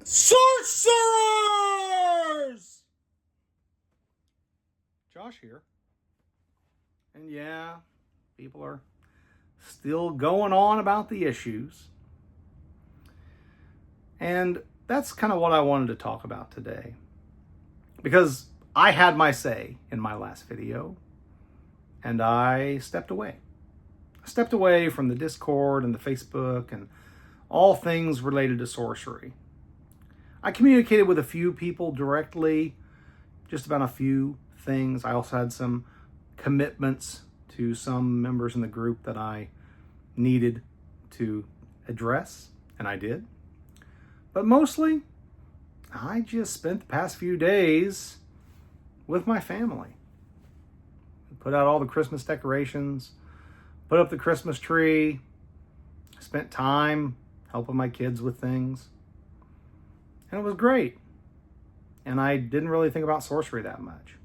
Sorcerers! Josh here. And yeah, people are still going on about the issues. And that's kind of what I wanted to talk about today. Because I had my say in my last video, and I stepped away. I stepped away from the Discord and the Facebook and all things related to sorcery. I communicated with a few people directly, just about a few things. I also had some commitments to some members in the group that I needed to address, and I did. But mostly, I just spent the past few days with my family. Put out all the Christmas decorations, put up the Christmas tree, spent time helping my kids with things. And it was great. And I didn't really think about sorcery that much.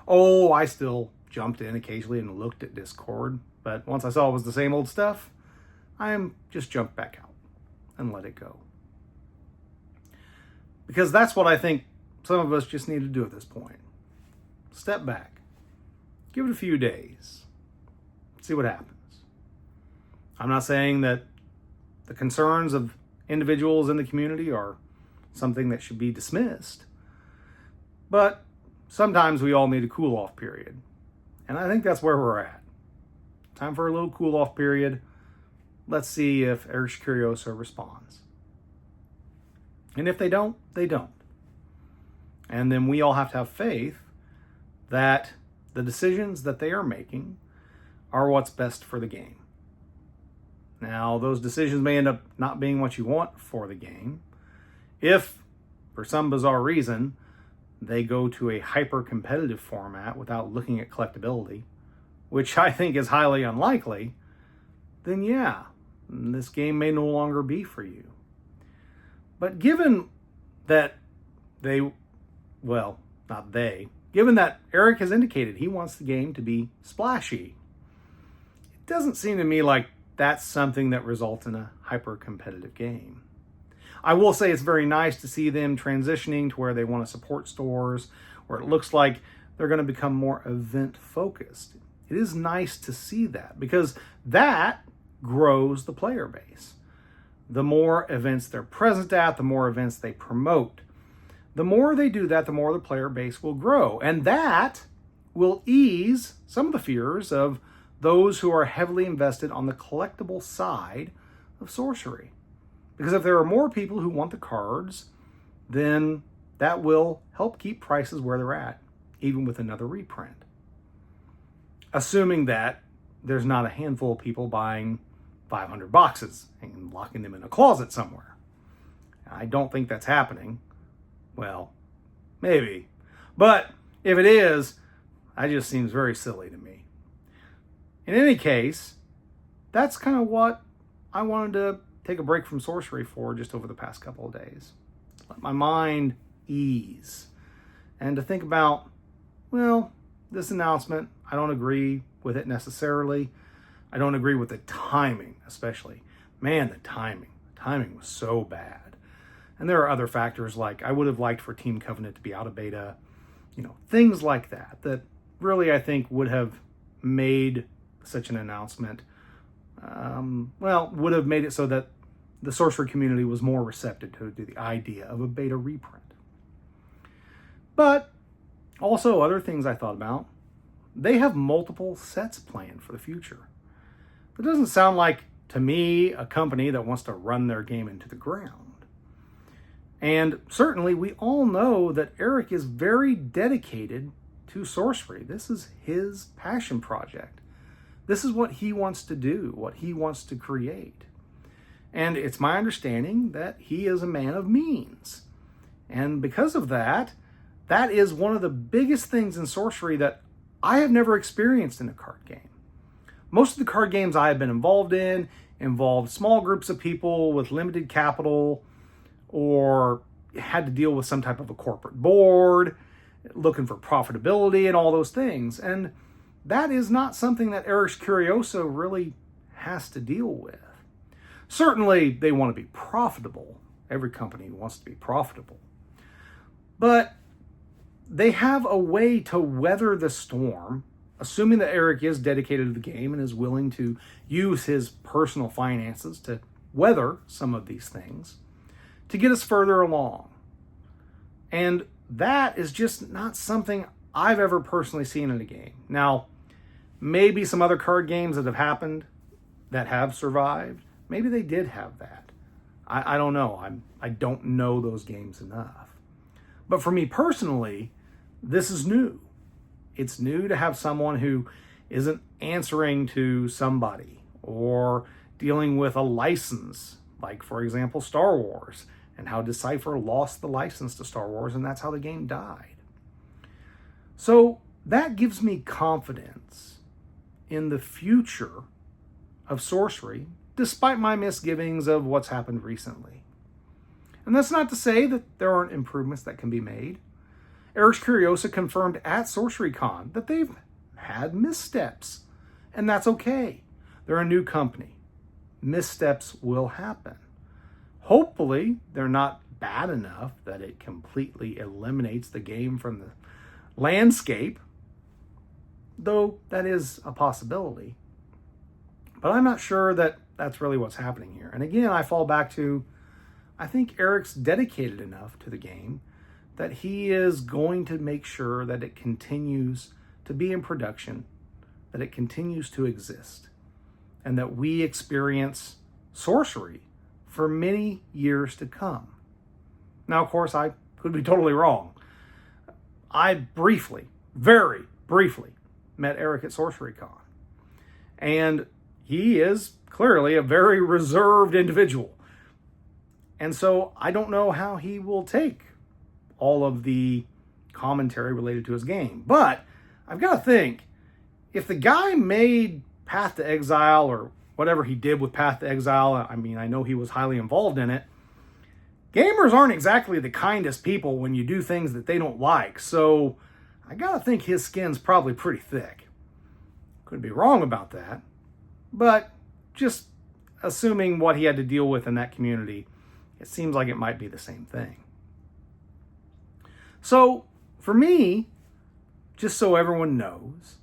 Oh, I still jumped in occasionally and looked at Discord. But once I saw it was the same old stuff, I just jumped back out and let it go. Because that's what I think some of us just need to do at this point. Step back. Give it a few days. See what happens. I'm not saying that the concerns of individuals in the community are something that should be dismissed. But sometimes we all need a cool-off period. And I think that's where we're at. Time for a little cool-off period. Let's see if Eric Curioso responds. And if they don't, they don't. And then we all have to have faith that the decisions that they are making are what's best for the game. Now, those decisions may end up not being what you want for the game. If, for some bizarre reason, they go to a hyper-competitive format without looking at collectability, which I think is highly unlikely, then yeah, this game may no longer be for you. But given that given that Eric has indicated he wants the game to be splashy, it doesn't seem to me like that's something that results in a hyper-competitive game. I will say it's very nice to see them transitioning to where they want to support stores, where it looks like they're going to become more event-focused. It is nice to see that because that grows the player base. The more events they're present at, the more events they promote. The more they do that, the more the player base will grow. And that will ease some of the fears of those who are heavily invested on the collectible side of sorcery. Because if there are more people who want the cards, then that will help keep prices where they're at, even with another reprint. Assuming that there's not a handful of people buying 500 boxes and locking them in a closet somewhere. I don't think that's happening. Well, maybe. But if it is, that just seems very silly to me. In any case, that's kind of what I wanted to take a break from sorcery for just over the past couple of days. Let my mind ease. And to think about, this announcement, I don't agree with it necessarily. I don't agree with the timing, especially. Man, the timing. The timing was so bad. And there are other factors like I would have liked for Team Covenant to be out of beta. Things like that really I think would have made such an announcement, would have made it so that the sorcery community was more receptive to the idea of a beta reprint. But also other things I thought about, they have multiple sets planned for the future. It doesn't sound like, to me, a company that wants to run their game into the ground. And certainly we all know that Eric is very dedicated to sorcery. This is his passion project. This is what he wants to do, what he wants to create. And it's my understanding that he is a man of means. And because of that, that is one of the biggest things in sorcery that I have never experienced in a card game. Most of the card games I have been involved in involved small groups of people with limited capital or had to deal with some type of a corporate board, looking for profitability and all those things. And that is not something that Eric Curioso really has to deal with. Certainly, they want to be profitable, Every company wants to be profitable. But they have a way to weather the storm, assuming that Eric is dedicated to the game and is willing to use his personal finances to weather some of these things to get us further along. And that is just not something I've ever personally seen in a game. Now, maybe some other card games that have happened that have survived, maybe they did have that. I don't know. I don't know those games enough. But for me personally, this is new. It's new to have someone who isn't answering to somebody or dealing with a license, like, for example, Star Wars, and how Decipher lost the license to Star Wars, and that's how the game died. So that gives me confidence in the future of Sorcery, despite my misgivings of what's happened recently. And that's not to say that there aren't improvements that can be made. Eric's Curiosa confirmed at SorceryCon that they've had missteps, and that's okay. They're a new company. Missteps will happen. Hopefully, they're not bad enough that it completely eliminates the game from the landscape, though that is a possibility. But I'm not sure that that's really what's happening here. And again, I fall back to, I think Eric's dedicated enough to the game that he is going to make sure that it continues to be in production, that it continues to exist, and that we experience Sorcery for many years to come. Now, of course, I could be totally wrong. I briefly, very briefly, met Eric at SorceryCon. And he is clearly a very reserved individual. And so I don't know how he will take all of the commentary related to his game. But I've got to think, if the guy made Path to Exile or whatever he did with Path to Exile, I mean, I know he was highly involved in it. Gamers aren't exactly the kindest people when you do things that they don't like. So I got to think his skin's probably pretty thick. Could be wrong about that. But just assuming what he had to deal with in that community, it seems like it might be the same thing. So for me, just so everyone knows,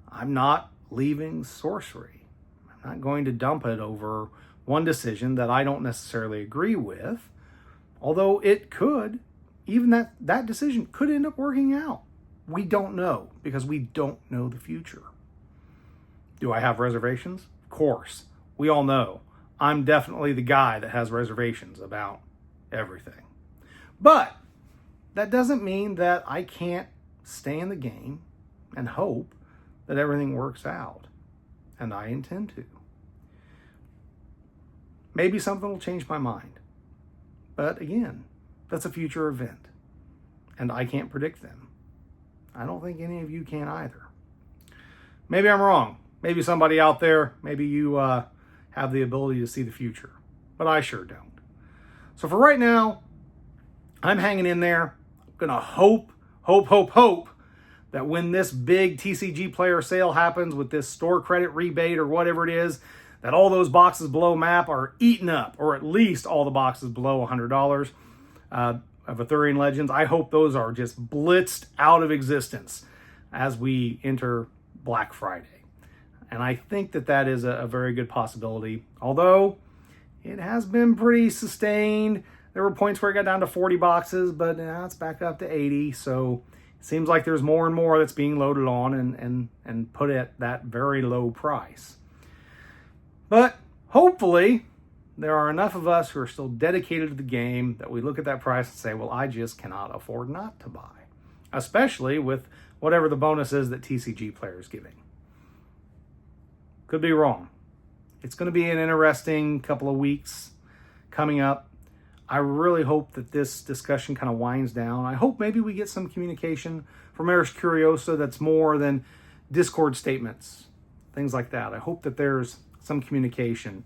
I'm not leaving Sorcery. I'm not going to dump it over one decision that I don't necessarily agree with, although it could, even that decision could end up working out. We don't know, because we don't know the future. Do I have reservations? Of course. We all know I'm definitely the guy that has reservations about everything. But that doesn't mean that I can't stay in the game and hope that everything works out. And I intend to. Maybe something will change my mind. But again, that's a future event. And I can't predict them. I don't think any of you can either. Maybe I'm wrong. Maybe somebody out there, maybe you have the ability to see the future. But I sure don't. So for right now, I'm hanging in there. I'm going to hope that when this big TCG player sale happens with this store credit rebate or whatever it is, that all those boxes below map are eaten up, or at least all the boxes below $100 of Arthurian Legends. I hope those are just blitzed out of existence as we enter Black Friday. And I think that is a very good possibility, although it has been pretty sustained. There were points where it got down to 40 boxes, but now it's back up to 80. So it seems like there's more and more that's being loaded on and put at that very low price. But hopefully there are enough of us who are still dedicated to the game that we look at that price and say, well, I just cannot afford not to buy, especially with whatever the bonus is that TCG Player is giving. Could be wrong. It's going to be an interesting couple of weeks coming up. I really hope that this discussion kind of winds down. I hope maybe we get some communication from Eric's Curiosa that's more than Discord statements, things like that. I hope that there's some communication.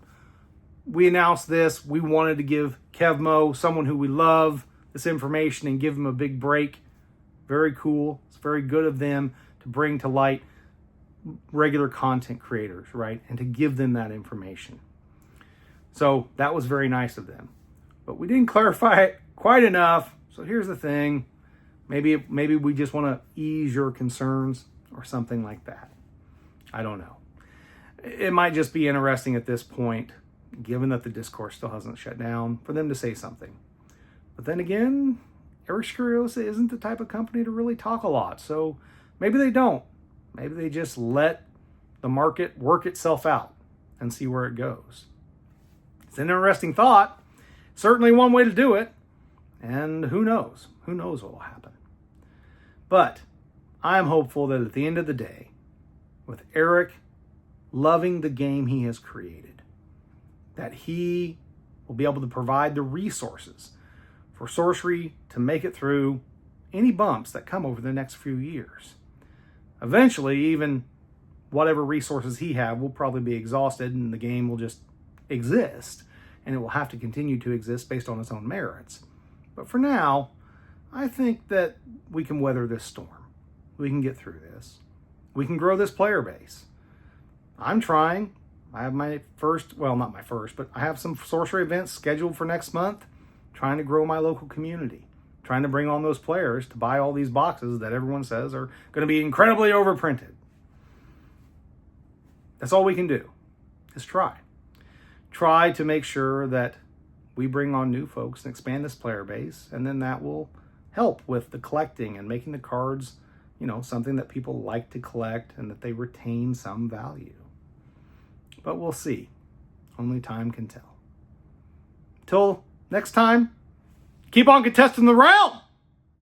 We announced this. We wanted to give Kevmo, someone who we love, this information and give him a big break. Very cool. It's very good of them to bring to light regular content creators, right? And to give them that information. So that was very nice of them. but we didn't clarify it quite enough. So here's the thing. Maybe we just want to ease your concerns or something like that. I don't know. It might just be interesting at this point, given that the discourse still hasn't shut down, for them to say something. But then again, Eric Scuriosa isn't the type of company to really talk a lot. So maybe they don't. Maybe they just let the market work itself out and see where it goes. It's an interesting thought. Certainly one way to do it. And who knows? Who knows what will happen? But I'm hopeful that at the end of the day, with Eric loving the game he has created, that he will be able to provide the resources for Sorcery to make it through any bumps that come over the next few years. Eventually, even whatever resources he have will probably be exhausted and the game will just exist, and it will have to continue to exist based on its own merits. But for now, I think that we can weather this storm. We can get through this. We can grow this player base. I'm trying. I have my first, well, not my first, but I have some Sorcery events scheduled for next month, trying to grow my local community, trying to bring on those players to buy all these boxes that everyone says are going to be incredibly overprinted. That's all we can do, is try. Try to make sure that we bring on new folks and expand this player base, and then that will help with the collecting and making the cards, something that people like to collect and that they retain some value. But we'll see. Only time can tell. Till next time, keep on contesting the realm!